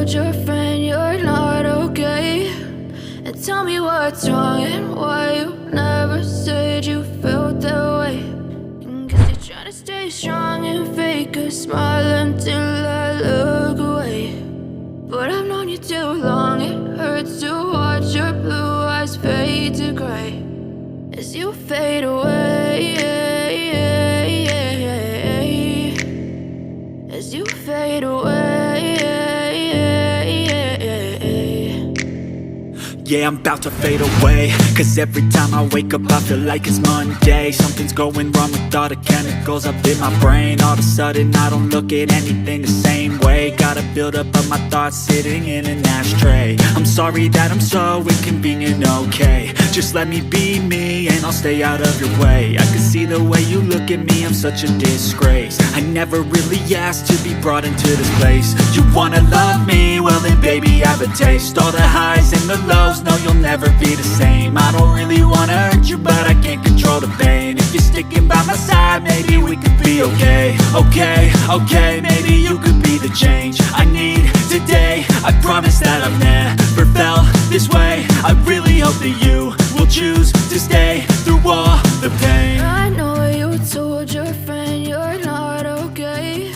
told your friend you're not okay? And tell me what's wrong and why you never said you felt that way. And guess you're trying to stay strong and fake a smile until I look away. But I've known you too long, it hurts to watch your blue eyes fade to gray as you fade away, as you fade away. Yeah, I'm about to fade away, cause every time I wake up I feel like it's Monday. Something's going wrong with all the chemicals up in my brain. All of a sudden I don't look at anything the same way. Got a buildup of my thoughts sitting in an ashtray. I'm sorry that I'm so inconvenient, okay? Just let me be me and I'll stay out of your way. I can see the way you look at me, I'm such a disgrace. I never really asked to be brought into this place. You wanna love me? Well then baby have a taste. All the highs and the lows, no you'll never be the same. I don't really wanna hurt you but I can't control the pain. If you're sticking by my side maybe we could be okay. Okay, maybe you could be the change I need today. I promise that I've never felt this way. I really hope that you will choose to stay through all the pain. I know you told your friend you're not okay.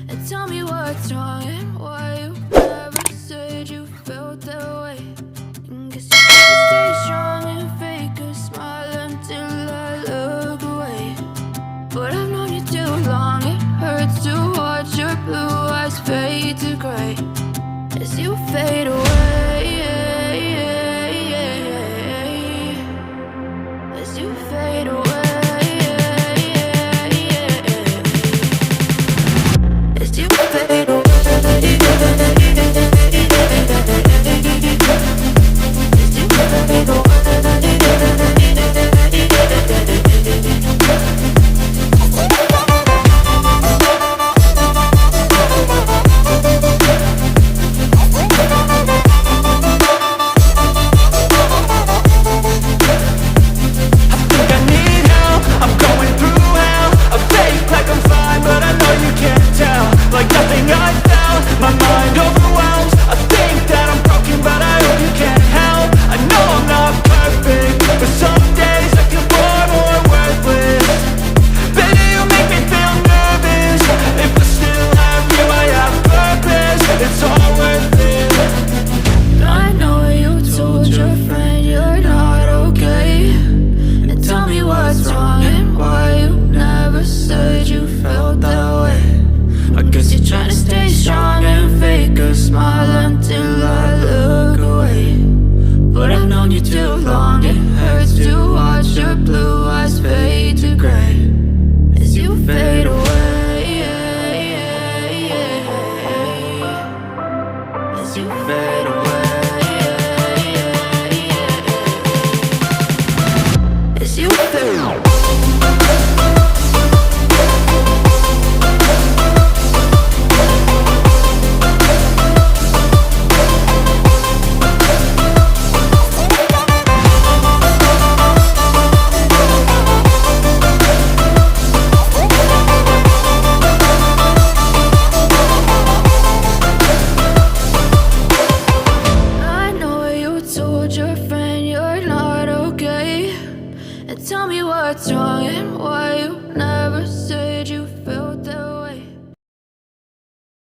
And tell me what's wrong and why you never said you felt that way. And guess you gotta stay strong and fake a smile until I look away. But I've known you too long, it hurts to watch your blue eyes fade to gray as you fade away.